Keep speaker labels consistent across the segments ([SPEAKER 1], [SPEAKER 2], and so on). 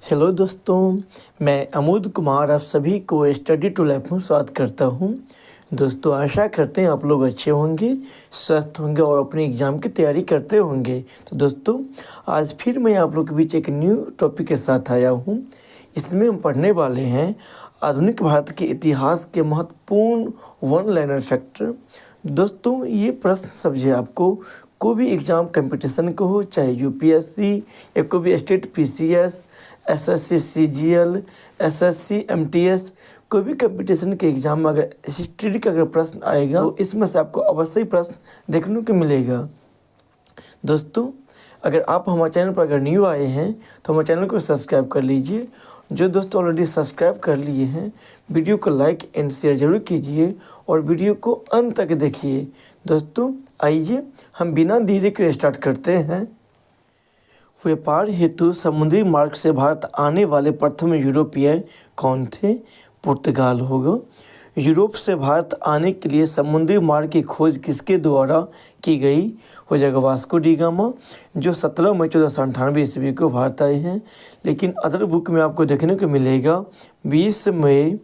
[SPEAKER 1] Hello दोस्तों, मैं अमोद कुमार आप सभी को स्टडी टू लाइफ में स्वागत करता हूं। दोस्तों, आशा करते हैं आप लोग अच्छे होंगे, स्वस्थ होंगे और अपने एग्ज़ाम की तैयारी करते होंगे। तो दोस्तों, आज फिर मैं आप लोग के बीच एक न्यू टॉपिक के साथ आया हूं। इसमें हम पढ़ने वाले हैं आधुनिक भारत के इतिहास के महत्वपूर्ण वन लाइनर फैक्टर। दोस्तों, ये प्रश्न समझिए आपको कोई भी एग्ज़ाम कंपटीशन को हो, चाहे यूपीएससी या कोई भी state PCS, SSC CGL, SSC MTS, कोई भी कंपटीशन के एग्ज़ाम में अगर हिस्ट्री का अगर प्रश्न आएगा तो इसमें से आपको अवश्य ही प्रश्न देखने को मिलेगा। दोस्तों, अगर आप हमारे चैनल पर अगर न्यू आए हैं तो हमारे चैनल को सब्सक्राइब कर लीजिए। जो दोस्तों ऑलरेडी सब्सक्राइब कर लिए हैं, वीडियो को लाइक एंड शेयर जरूर कीजिए और वीडियो को अंत तक देखिए। दोस्तों, आइए हम बिना देरी के स्टार्ट करते हैं। व्यापार हेतु समुद्री मार्ग से भारत आने वाले प्रथम यूरोपीय कौन थे? पुर्तगाल होगा। यूरोप से भारत आने के लिए समुद्री मार्ग की खोज किसके द्वारा की गई? हो जाएगा वास्को डी गामा, जो 17 मई 1498 ईस्वी को भारत आए हैं। लेकिन अदर बुक में आपको देखने को मिलेगा 20 मई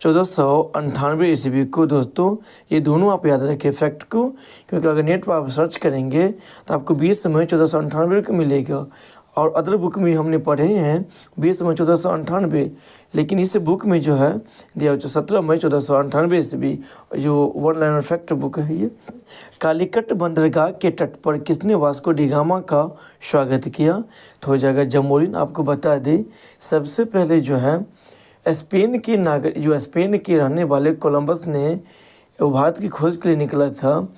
[SPEAKER 1] 1498 ईस्वी को। दोस्तों, ये दोनों आप याद रखें फैक्ट को, क्योंकि अगर नेट पर आप सर्च करेंगे तो आपको 20 मई 1498 को मिलेगा। और अदर बुक में हमने पढ़े हैं 20 मई 1498, लेकिन इस बुक में जो है दिया 17 मई 1498 ईस्वी, जो वन लाइनर फैक्ट बुक है ये। कालीकट बंदरगाह के तट पर किसने वास्को डी गामा का स्वागत किया? तो हो जाएगा जमोरिन। आपको बता दें, सबसे पहले जो है स्पेन के रहने वाले कोलंबस ने भारत की खोज के लिए निकला था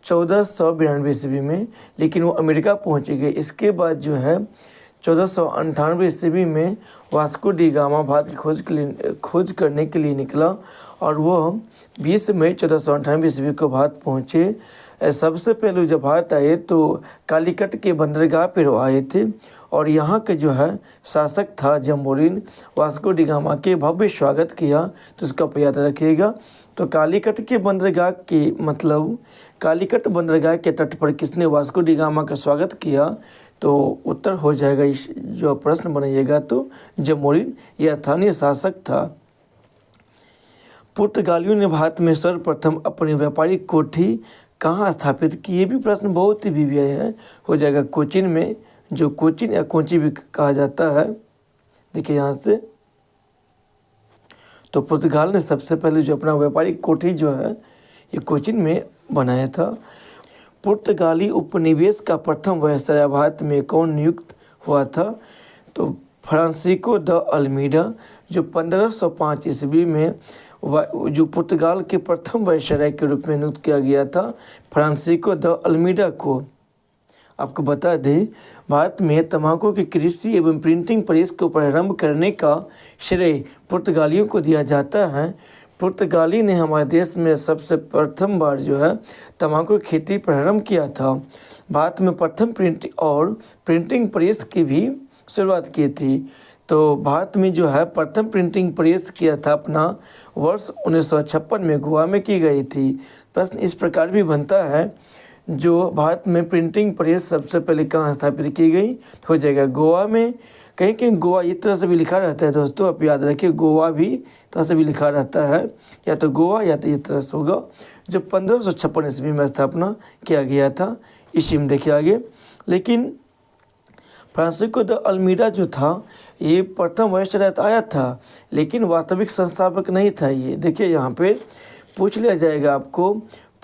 [SPEAKER 1] 1492 ईस्वी में, लेकिन वो अमेरिका पहुंच गए। इसके बाद जो है 1498 ईस्वी में वास्को डी गामा भारत की खोज करने के लिए निकला और वो 20 मई 1498 ईस्वी को भारत पहुँचे। सबसे पहले जब भारत आए तो कालीकट के बंदरगाह पर आए थे और यहाँ के जो है शासक था जमोरिन। वास्को डी गामा के भव्य स्वागत किया, तो इसका आप याद रखिएगा। तो कालीकट बंदरगाह के तट पर किसने वास्को डी गामा का स्वागत किया? तो उत्तर हो जाएगा इस जो प्रश्न बनाइएगा तो जमोरिन, यह स्थानीय शासक था। पुर्तगालियों ने भारत में सर्वप्रथम अपनी व्यापारिक कोठी कहाँ स्थापित की? ये भी प्रश्न बहुत ही विविध है। हो जाएगा कोचीन में, जो कोचीन या कोची भी कहा जाता है। देखिए यहाँ से, तो पुर्तगाल ने सबसे पहले जो अपना व्यापारिक कोठी जो है ये कोचीन में बनाया था। पुर्तगाली उपनिवेश का प्रथम वायसराय भारत में कौन नियुक्त हुआ था? तो फ्रांसिस्को द अल्मीडा, जो 1505 ईस्वी में जो पुर्तगाल के प्रथम वायसराय के रूप में नियुक्त किया गया था, फ्रांसिस्को द अल्मीडा को। आपको बता दें, भारत में तंबाकू की कृषि एवं प्रिंटिंग प्रेस को प्रारंभ करने का श्रेय पुर्तगालियों को दिया जाता है। पुर्तगाली ने हमारे देश में सबसे प्रथम बार जो है तंबाकू की खेती प्रारंभ किया था। भारत में प्रथम प्रिंटिंग प्रेस की भी शुरुआत की थी। तो भारत में जो है प्रथम प्रिंटिंग प्रेस की स्थापना वर्ष 1956 में गोवा में की गई थी। प्रश्न इस प्रकार भी बनता है, जो भारत में प्रिंटिंग प्रेस सबसे पहले कहाँ स्थापित की गई? हो जाएगा गोवा में। कहीं कहीं गोवा इस तरह से भी लिखा रहता है दोस्तों, आप याद रखिए, गोवा भी तरह से भी लिखा रहता है, या तो गोवा या तो इस तरह से होगा। जो 1556 ईस्वी में स्थापना किया गया था, इसी में देखिए आगे। लेकिन फ्रांसिस्को द अल्मीडा जो था ये प्रथम वायसराय आया था, लेकिन वास्तविक संस्थापक नहीं था। ये देखिए यहाँ पे पूछ लिया जाएगा आपको,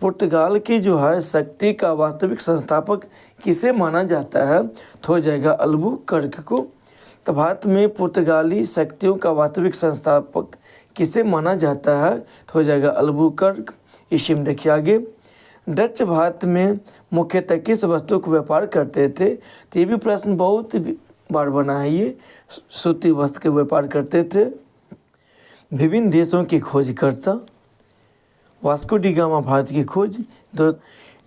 [SPEAKER 1] पुर्तगाल की जो है शक्ति का वास्तविक संस्थापक किसे माना जाता है? तो हो जाएगा अल्बुकर्क को। तो भारत में पुर्तगाली शक्तियों का वास्तविक संस्थापक किसे माना जाता है? तो हो जाएगा अल्बुकर्क। इसी में देखिए आगे, डच भारत में मुख्यतः किस वस्तु को व्यापार करते थे? तो ये भी प्रश्न बहुत बार बना है। ये सूती वस्त्र के व्यापार करते थे। विभिन्न देशों की खोजकर्ता वास्को डी गामा भारत की खोज,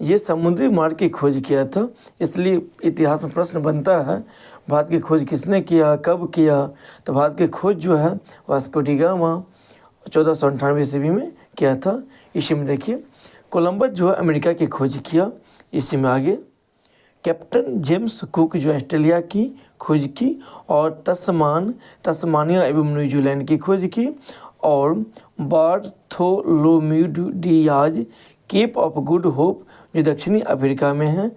[SPEAKER 1] ये समुद्री मार्ग की खोज किया था, इसलिए इतिहास में प्रश्न बनता है भारत की खोज किसने किया, कब किया? तो भारत की खोज जो है वास्को डी गामा 1498 ईस्वी में किया था। इसी में देखिए, कोलंबस जो है अमेरिका की खोज किया। इसी में आगे, कैप्टन जेम्स कुक जो ऑस्ट्रेलिया की खोज की, और तस्मानिया एवं न्यूजीलैंड की खोज की, और Bartholomew Dias Cape of Good Hope जो दक्षिणी अफ्रीका में है।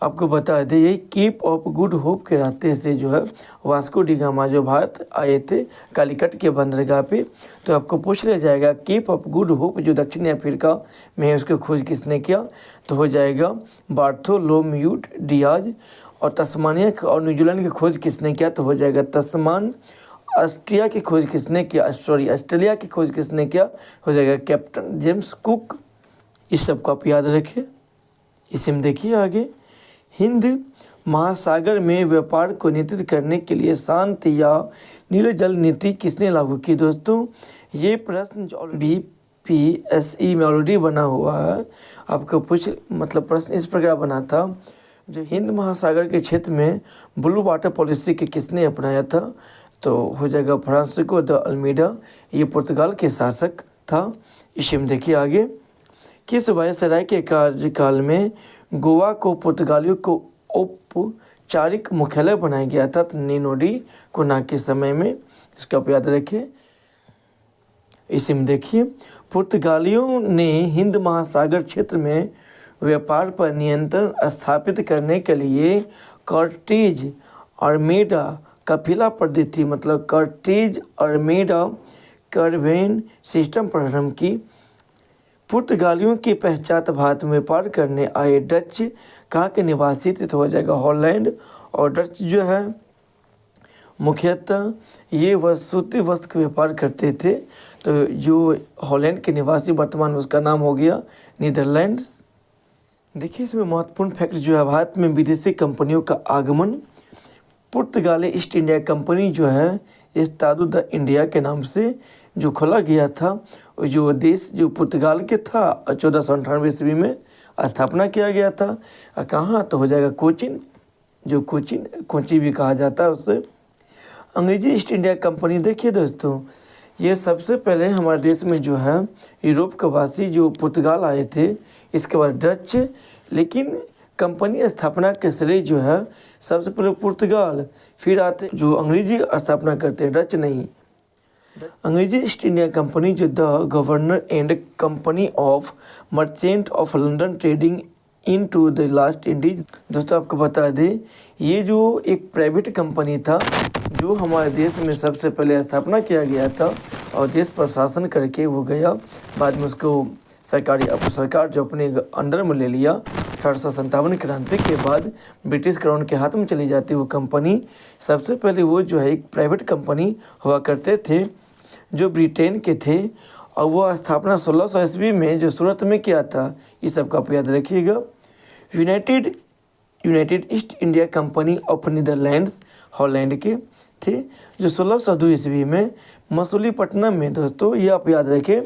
[SPEAKER 1] आपको बता दें ये केप ऑफ गुड होप के रास्ते से जो है वास्को डी गामा जो भारत आए थे कालीकट के बंदरगाह पे, तो आपको पूछ लिया जाएगा केप ऑफ गुड होप जो दक्षिणी अफ्रीका में है उसकी खोज किसने किया, तो हो जाएगा बार्थोलोम्यू डियाज। और तस्मानिया और न्यूजीलैंड की खोज किसने किया, तो हो जाएगा तस्मान। ऑस्ट्रिया की खोज किसने किया, ऑस्ट्रेलिया की खोज किसने किया, हो जाएगा कैप्टन जेम्स कुक। इस सब को आप याद रखें। इसे हम देखिए आगे, हिंद महासागर में व्यापार को नियंत्रित करने के लिए शांत या नीले जल नीति किसने लागू की। दोस्तों ये प्रश्न जो BPSE में ऑलरेडी बना हुआ है, आपको प्रश्न इस प्रकार बना था, जो हिंद महासागर के क्षेत्र में ब्लू वाटर पॉलिसी के किसने अपनाया था, तो हो जाएगा फ्रांसिस्को द अल्मीडा, ये पुर्तगाल के शासक था। इसे हम देखिए आगे, किस वायसराय के कार्यकाल में गोवा को पुर्तगालियों को औपचारिक मुख्यालय बनाया गया था, तो नीनो डी कोना के समय में। इसका आप याद रखिए। इसे में देखिए, पुर्तगालियों ने हिंद महासागर क्षेत्र में व्यापार पर नियंत्रण स्थापित करने के लिए कॉर्टेज आर्मेडा कफिला पद्धति कॉर्टेज आर्मेडा करवेन सिस्टम प्रारंभ की। पुर्तगालियों के पश्चात भारत में व्यापार करने आए डच कहाँ के निवासी थे, तो हो जाएगा हॉलैंड। और डच जो है मुख्यतः ये सूती वस्त्र का व्यापार करते थे, तो जो हॉलैंड के निवासी वर्तमान उसका नाम हो गया नीदरलैंड्स। देखिए इसमें महत्वपूर्ण फैक्ट जो है, भारत में विदेशी कंपनियों का आगमन। पुर्तगाली ईस्ट इंडिया कंपनी जो है एस्तादो द इंडिया के नाम से जो खोला गया था, जो देश जो पुर्तगाल के था, 1498 ईस्वी में स्थापना किया गया था। कहाँ, तो हो जाएगा कोचिन, जो कोची भी कहा जाता है उससे। अंग्रेजी ईस्ट इंडिया कंपनी, देखिए दोस्तों ये सबसे पहले हमारे देश में जो है यूरोप के वासी जो पुर्तगाल आए थे, इसके बाद डच, लेकिन कंपनी स्थापना के श्रेय जो है सबसे पहले पुर्तगाल, फिर आते जो अंग्रेजी स्थापना करते हैं, डच नहीं। अंग्रेजी ईस्ट इंडिया कंपनी जो the Governor and Company of Merchant of London Trading into the last Indies. दोस्तों आपको बता दें ये जो एक प्राइवेट कंपनी था जो हमारे देश में सबसे पहले स्थापना किया गया था और देश पर शासन करके वो गया, बाद में उसको सरकार जो अपने अंडर में ले लिया। 1857 क्रांति के बाद ब्रिटिश क्राउन के हाथ में चली जाती वो कंपनी। सबसे पहले वो जो है एक प्राइवेट कंपनी हुआ करते थे जो ब्रिटेन के थे, और वो स्थापना 1600 ईस्वी में जो सूरत में किया था। ये सबका आप याद रखिएगा। United east India company of Netherlands Holland के थे, जो 1602 ईस्वी में मसूलीपट्टनम में, दोस्तों ये आप याद रखें,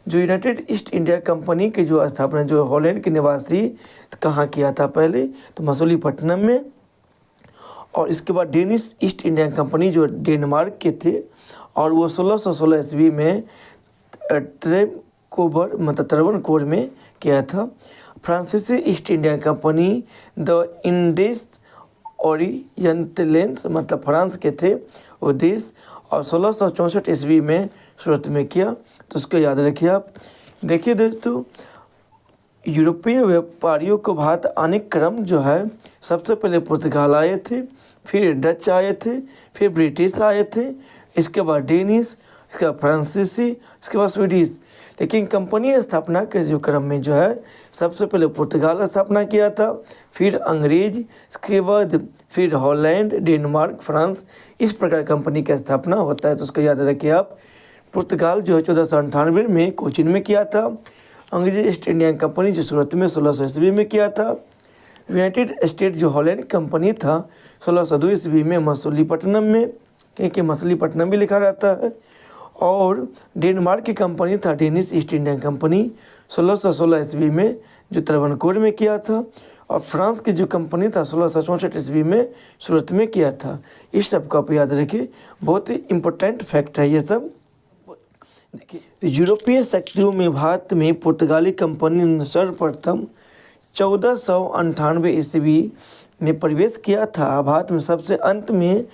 [SPEAKER 1] जो यूनाइटेड ईस्ट इंडिया कंपनी के जो स्थापना जो हॉलैंड के निवासी कहाँ किया था पहले, तो मसूलीपट्टनम में। और इसके बाद डेनिश ईस्ट इंडिया कंपनी जो डेनमार्क के थे, और वो 1616 ईस्वी में त्रवणकोर में किया था। फ्रांसीसी East India Company the Indies ओरिएंटलेंस फ्रांस के थे वो देश, और 1664 ईस्वी में सूरत में किया, तो उसको याद रखिए आप। देखिए दोस्तों यूरोपीय व्यापारियों को भारत आने क्रम जो है सबसे पहले पुर्तगाल आए थे, फिर डच आए थे, फिर ब्रिटिश आए थे, इसके बाद डेनिश, इसके बाद फ्रांसीसी, इसके बाद स्वीडिश। लेकिन कंपनी स्थापना के जो क्रम में जो है सबसे पहले पुर्तगाल स्थापना किया था, फिर अंग्रेज, इसके बाद फिर हॉलैंड, डेनमार्क, फ्रांस, इस प्रकार कंपनी का स्थापना होता है। तो उसको याद रखिए आप। पुर्तगाल जो है 1498 में कोचिन में किया था। अंग्रेजी ईस्ट इंडिया कंपनी जो सूरत में 1600 ईस्वी में किया था। यूनाइटेड स्टेट जो हॉलैंड कंपनी था 1602 ईस्वी में मसूलीपट्टनम में, क्योंकि मछलीपट्टनम भी लिखा रहता है। और डेनमार्क की कंपनी था डेनिश ईस्ट इंडिया कंपनी 1616 ईस्वी में जो त्रवणकोर में किया था। और फ्रांस की जो कंपनी था 1664 ईस्वी में सूरत में किया था। इस सब को आप याद रखिए, बहुत ही इम्पोर्टेंट फैक्ट है ये सब। देखिए यूरोपीय शक्तियों में भारत में पुर्तगाली कंपनी ने सर्वप्रथम 1498 ईस्वी में प्रवेश किया था। भारत में सबसे अंत में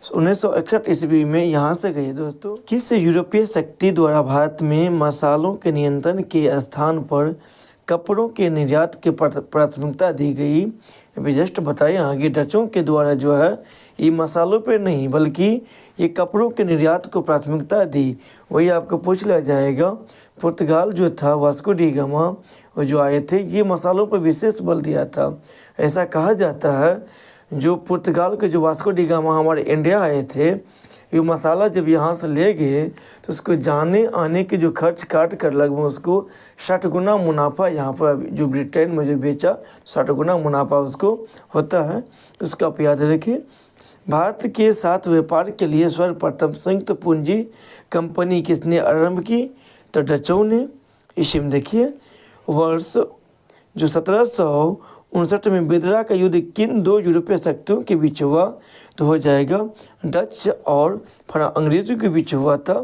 [SPEAKER 1] 1961 ईस्वी में यहाँ से गए। दोस्तों, किस यूरोपीय शक्ति द्वारा भारत में मसालों के नियंत्रण के स्थान पर कपड़ों के निर्यात के प्राथमिकता दी गई? अभी जस्ट बताएं। आगे डचों के द्वारा जो है ये मसालों पे नहीं बल्कि ये कपड़ों के निर्यात को प्राथमिकता दी। वही आपको पूछ लिया जाएगा। पुर्तगाल जो था, वास्को डी गामा वो जो आए थे, ये मसालों पर विशेष बल दिया था। ऐसा कहा जाता है जो पुर्तगाल के जो वास्को डी गामा हमारे इंडिया आए थे, ये मसाला जब यहाँ से ले गए तो उसको जाने आने के जो खर्च काट कर लगभग उसको 60 गुना मुनाफा यहाँ पर जो ब्रिटेन में जो बेचा 60 गुना मुनाफा उसको होता है। उसका आप याद रखिए। भारत के साथ व्यापार के लिए सर्वप्रथम संयुक्त पूंजी कंपनी किसने आरंभ की? तो डचों ने। इसी में देखिए वर्ष जो 1759 में बेदरा का युद्ध किन दो यूरोपीय शक्तियों के बीच हुआ? तो हो जाएगा डच और अंग्रेज़ों के बीच हुआ था।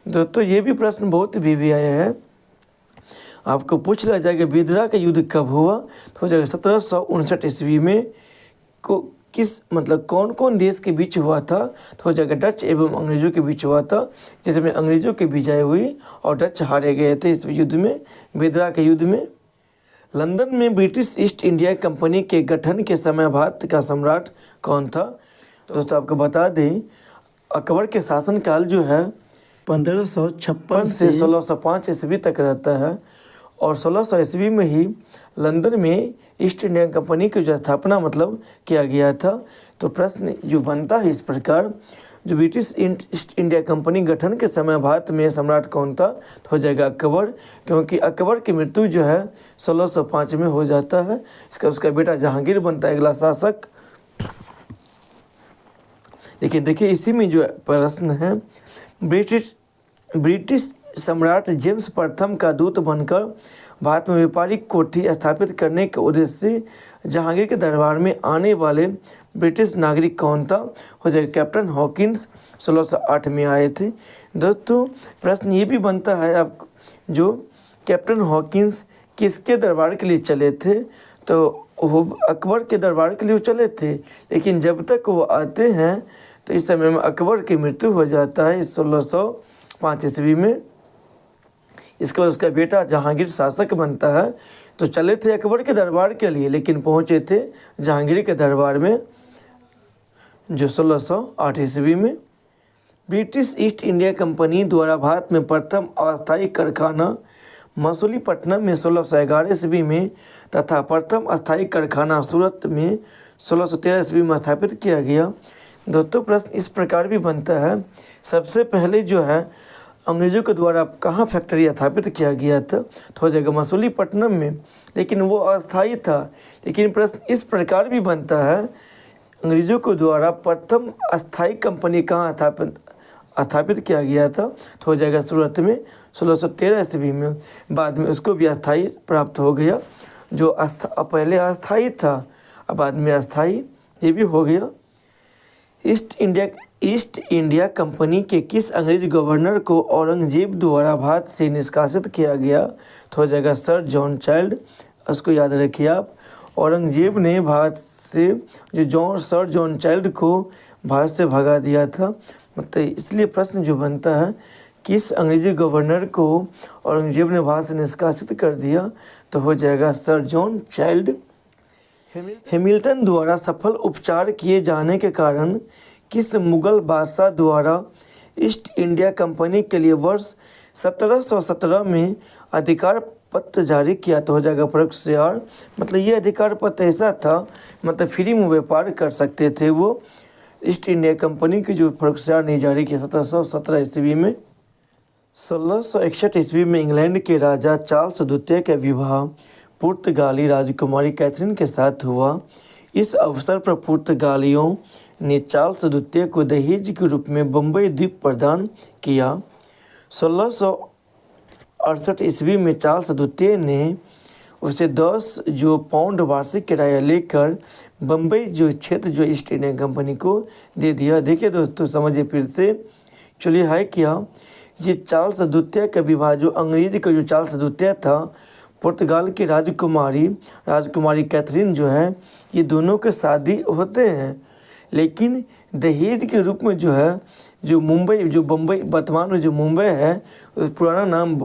[SPEAKER 1] दोस्तों, ये भी प्रश्न बहुत भी आया है। आपको पूछ लिया जाएगा बेदरा का युद्ध कब हुआ? तो हो जाएगा 1759 ईस्वी में। कौन कौन देश के बीच हुआ था? तो हो जाएगा डच एवं अंग्रेज़ों के बीच हुआ था, जिसमें अंग्रेज़ों की विजय हुई और डच हारे गए थे इस युद्ध में, बेदरा के युद्ध में। लंदन में ब्रिटिश ईस्ट इंडिया कंपनी के गठन के समय भारत का सम्राट कौन था? तो दोस्तों, आपको बता दें अकबर के शासनकाल जो है 1556 से 1605 ईस्वी तक रहता है और 1600 ईस्वी में ही लंदन में ईस्ट इंडिया कंपनी की जो स्थापना किया गया था। तो प्रश्न जो बनता है इस प्रकार, जो ब्रिटिश ईस्ट इंडिया कंपनी गठन के समय भारत में सम्राट कौन था? तो हो जाएगा अकबर, क्योंकि अकबर की मृत्यु जो है 1605 में हो जाता है। उसका बेटा जहांगीर बनता है अगला शासक। लेकिन देखिए इसी में जो प्रश्न है, ब्रिटिश सम्राट जेम्स प्रथम का दूत बनकर भारत में व्यापारिक कोठी स्थापित करने के उद्देश्य से जहांगीर के दरबार में आने वाले ब्रिटिश नागरिक कौन था? हो जाएगा कैप्टन हॉकिंस, 1608 में आए थे। दोस्तों, प्रश्न ये भी बनता है आप जो कैप्टन हॉकिंस किसके दरबार के लिए चले थे? तो वो अकबर के दरबार के लिए चले थे, लेकिन जब तक वो आते हैं तो इस समय में अकबर की मृत्यु हो जाता है 1605 ईस्वी में। इसके बाद उसका बेटा जहांगीर शासक बनता है। तो चले थे अकबर के दरबार के लिए, लेकिन पहुँचे थे जहांगीर के दरबार में जो 1608 ईस्वी में। ब्रिटिश ईस्ट इंडिया कंपनी द्वारा भारत में प्रथम अस्थायी कारखाना मसूलीपट्टनम में 1611 ईस्वी में तथा प्रथम अस्थायी कारखाना सूरत में 1613 ईस्वी में स्थापित किया गया। दोस्तों, प्रश्न इस प्रकार भी बनता है, सबसे पहले जो है अंग्रेज़ों के द्वारा कहाँ फैक्ट्री स्थापित किया गया था? तो हो जाएगा मसूलीपट्टनम में, लेकिन वो अस्थायी था। लेकिन प्रश्न इस प्रकार भी बनता है, अंग्रेज़ों के द्वारा प्रथम अस्थायी कंपनी कहाँ स्थापित किया गया था? तो हो जाएगा सूरत में 1613 ईस्वी में। बाद में उसको भी अस्थायी प्राप्त हो गया, जो पहले अस्थायी था अब बाद में अस्थायी ये भी हो गया। ईस्ट इंडिया कंपनी के किस अंग्रेज गवर्नर को औरंगजेब द्वारा भारत से निष्कासित किया गया? तो हो जाएगा सर जॉन चाइल्ड। उसको याद रखिए आप। औरंगजेब ने भारत से सर जॉन चाइल्ड को भारत से भगा दिया था। इसलिए प्रश्न जो बनता है, किस अंग्रेजी गवर्नर को औरंगजेब ने भारत से निष्कासित कर दिया? तो हो जाएगा सर जॉन चाइल्ड। हैमिल्टन द्वारा सफल उपचार किए जाने के कारण किस मुगल बादशाह द्वारा ईस्ट इंडिया कंपनी के लिए वर्ष 1717 में अधिकार पत्र जारी किया? तो हो जाएगा प्रोक्सियर। ये अधिकार पत्र ऐसा था, फ्री में व्यापार कर सकते थे वो। ईस्ट इंडिया कंपनी की जो प्रोक्सियर ने जारी किया 1717 ईस्वी में। 1661 ईस्वी में इंग्लैंड के राजा चार्ल्स द्वितीय का विवाह पुर्तगाली राजकुमारी कैथरीन के साथ हुआ। इस अवसर पर पुर्तगालियों ने चार्ल्स द्वितीय को दहेज के रूप में बम्बई द्वीप प्रदान किया। 1668 ईस्वी में चार्ल्स द्वितीय ने उसे 10 पाउंड वार्षिक किराया लेकर बम्बई क्षेत्र ईस्ट इंडिया कंपनी को दे दिया। देखिए दोस्तों, समझिए फिर से। चलिए है क्या, ये चार्ल्स द्वितीय का विवाह जो अंग्रेज का जो चार्ल्स द्वितीय था पुर्तगाल की राजकुमारी कैथरीन जो है, ये दोनों के शादी होते हैं, लेकिन दहेज के रूप में जो है जो बम्बई वर्तमान में जो मुंबई है, उस पुराना नाम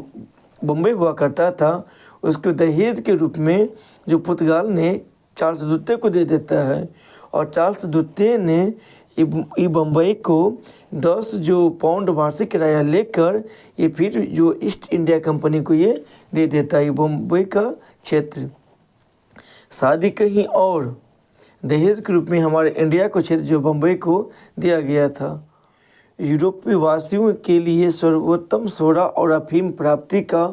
[SPEAKER 1] बम्बई हुआ करता था, उसको दहेज के रूप में जो पुर्तगाल ने चार्ल्स द्वितीय को दे देता है, और चार्ल्स द्वितीय ने ये बम्बई को 10 जो पाउंड वार्षिक किराया लेकर ये फिर जो ईस्ट इंडिया कंपनी को ये दे देता है, ये बम्बई का क्षेत्र। शादी कहीं और, दहेज के रूप में हमारे इंडिया को क्षेत्र जो बम्बई को दिया गया था। यूरोपीय वासियों के लिए सर्वोत्तम सोडा और अफीम प्राप्ति का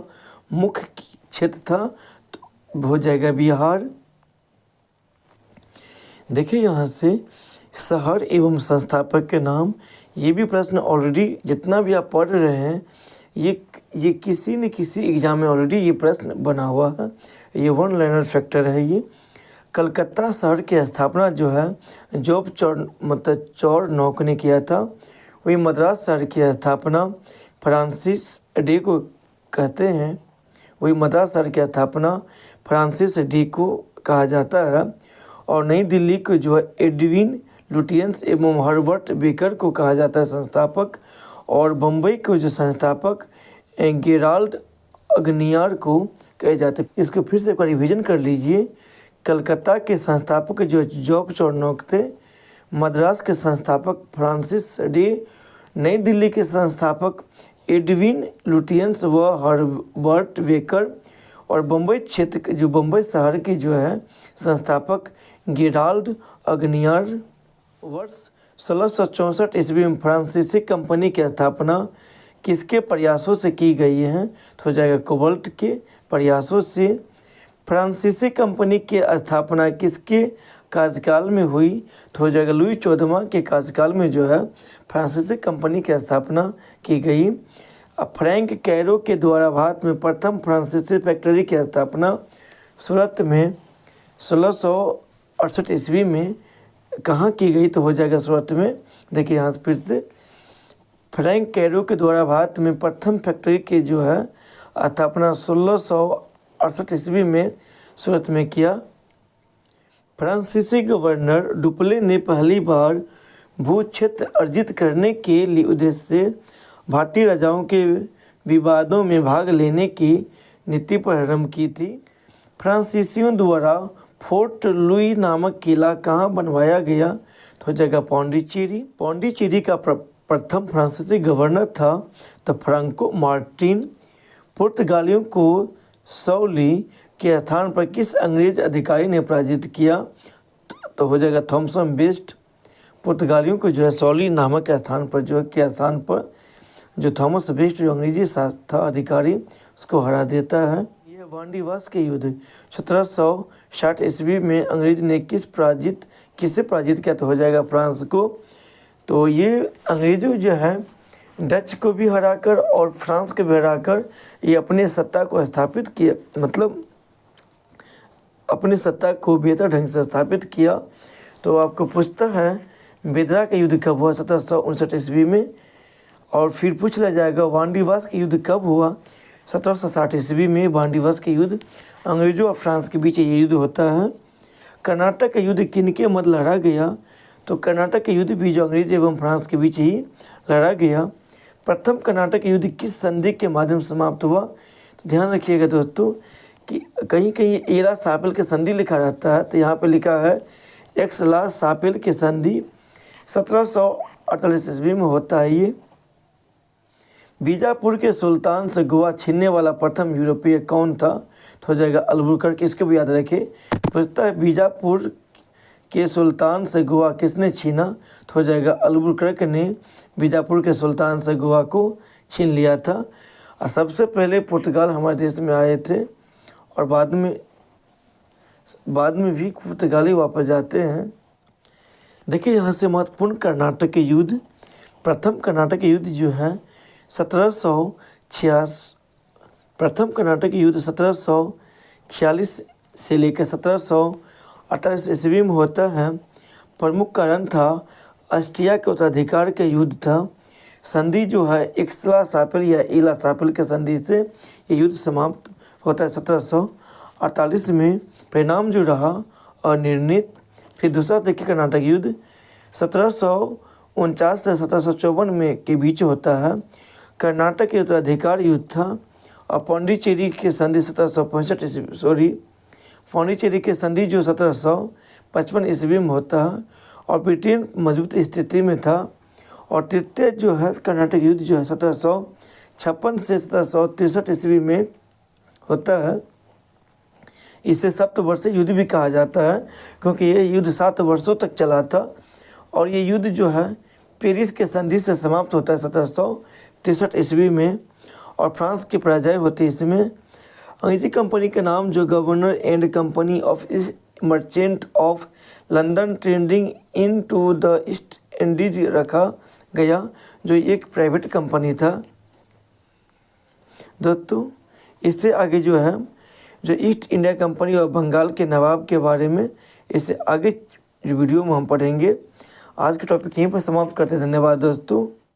[SPEAKER 1] मुख्य क्षेत्र था, तो हो जाएगा बिहार। देखिए यहाँ से शहर एवं संस्थापक के नाम, ये भी प्रश्न ऑलरेडी जितना भी आप पढ़ रहे हैं, ये किसी न किसी एग्जाम में ऑलरेडी ये प्रश्न बना हुआ है, ये वन लाइनर फैक्टर है। ये कलकत्ता शहर की स्थापना जो है जॉब चौरनॉक ने किया था। वही मद्रास शहर की स्थापना फ्रांसिस डी को कहते हैं, वही मद्रास शहर की स्थापना फ्रांसिस डी को कहा जाता है। और नई दिल्ली को जो है एडविन लुटियंस एवं हर्बर्ट बेकर को कहा जाता है संस्थापक, और बम्बई को जो संस्थापक गेराल्ड अग्नियार को कहे जाते हैं। इसको फिर से एक बार रिविजन कर लीजिए। कलकत्ता के संस्थापक जो जॉब चौरनॉक थे, मद्रास के संस्थापक फ्रांसिस डी, नई दिल्ली के संस्थापक एडविन लुटियंस व हर्बर्ट बेकर, और बम्बई क्षेत्र के जो बम्बई शहर के जो है संस्थापक गेराल्ड अग्नियार। वर्ष 1664 ईस्वी में फ्रांसीसी कंपनी की स्थापना किसके प्रयासों से की गई है, तो हो जाएगा कोबल्ट के प्रयासों से। फ्रांसीसी कंपनी की स्थापना किसके कार्यकाल में हुई, तो हो जाएगा लुई 14वां के कार्यकाल में जो है फ्रांसीसी कंपनी की स्थापना की गई। फ्रैंक कैरो के द्वारा भारत में प्रथम फ्रांसीसी फैक्ट्री की स्थापना सूरत में 1668 ईस्वी में कहाँ की गई, तो हो जाएगा सूरत में। देखिए यहाँ फिर से फ्रैंक कैरो के द्वारा भारत में प्रथम फैक्ट्री की जो है स्थापना 1668 ईस्वी में सूरत में किया। फ्रांसीसी गवर्नर डुप्ले ने पहली बार भू क्षेत्र अर्जित करने के लिए उद्देश्य से भारतीय राजाओं के विवादों में भाग लेने की नीति पर आरंभ की थी। फ्रांसीसियों द्वारा फोर्ट लुई नामक किला कहाँ बनवाया गया, तो हो जाएगा पौंडीचेरी का प्रथम फ्रांसीसी गवर्नर था तो फ्रांको मार्टिन। पुर्तगालियों को सौली के स्थान पर किस अंग्रेज अधिकारी ने पराजित किया, तो हो जाएगा थॉमसन बेस्ट। पुर्तगालियों को जो है सौली नामक स्थान पर जो थॉमस बेस्ट जो अंग्रेजी था अधिकारी, उसको हरा देता है। यह वांडीवास के युद्ध 1760 ईस्वी में अंग्रेज ने किससे पराजित किया, तो हो जाएगा फ्रांस को। तो ये अंग्रेजों जो है डच को भी हराकर और फ्रांस को भी हराकर ये अपनी सत्ता को स्थापित किया, मतलब अपनी सत्ता को बेहतर ढंग से स्थापित किया। तो आपको पूछता है बेदरा का युद्ध कब हुआ, 1759 ईस्वी में। और फिर पूछ लिया जाएगा वांडीवास का युद्ध कब हुआ, 1760 ईस्वी में वांडीवास के युद्ध अंग्रेजों और फ्रांस के बीच ये युद्ध होता है। कर्नाटक का युद्ध किनके मध्य लड़ा गया, तो कर्नाटक का युद्ध भी जो अंग्रेज एवं फ्रांस के बीच ही लड़ा गया। प्रथम कर्नाटक युद्ध किस संधि के माध्यम से समाप्त हुआ, तो ध्यान रखिएगा दोस्तों कि कहीं कहीं एला सापेल के संधि लिखा रहता है, तो यहाँ पे लिखा है एक्सला सापेल के संधि 1748 ईस्वी में होता है। ये बीजापुर के सुल्तान से गोवा छीनने वाला प्रथम यूरोपीय कौन था, तो हो जाएगा अल्बुकर्क। इसको भी याद रखें, पूछता है बीजापुर के सुल्तान से गोवा किसने छीना, तो हो जाएगा अल्बुकर्क ने बीजापुर के सुल्तान से गोवा को छीन लिया था। और सबसे पहले पुर्तगाल हमारे देश में आए थे और बाद में भी पुर्तगाली वापस जाते हैं। देखिए यहाँ से महत्वपूर्ण कर्नाटक के युद्ध, प्रथम कर्नाटक के युद्ध जो है 1746 से लेकर 1748 ईस्वी में होता है। प्रमुख कारण था ऑस्ट्रिया के उत्तराधिकार के युद्ध था। संधि जो है एक्सला सापेल या इला सापेल के संधि से ये युद्ध समाप्त होता है 1748 में। परिणाम जो रहा अनिर्णित। फिर दूसरा देखिए कर्नाटक युद्ध 1749 से 1754 में के बीच होता है। कर्नाटक के उत्तराधिकार युद्ध था। और पांडिचेरी के संधि 1765 पांडिचेरी के संधि जो 1755 ईस्वी में होता है और ब्रिटेन मजबूत स्थिति में था। और तृतीय जो है कर्नाटक युद्ध जो है 1756 से 1763 ईस्वी में होता है। इसे सप्तवर्षीय युद्ध भी कहा जाता है क्योंकि ये युद्ध 7 वर्षों तक चला था। और ये युद्ध जो है पेरिस के संधि से समाप्त होता है 1763 ईस्वी में। और फ्रांस की पराजय होती है इसमें। अंग्रेजी कंपनी का नाम जो Governor and Company of Merchant of London Trading into the East Indies रखा गया, जो एक प्राइवेट कंपनी था दोस्तों। इससे आगे जो है जो ईस्ट इंडिया कंपनी और बंगाल के नवाब के बारे में इससे आगे जो वीडियो में हम पढ़ेंगे। आज के टॉपिक यहीं पर समाप्त करते हैं। धन्यवाद दोस्तों।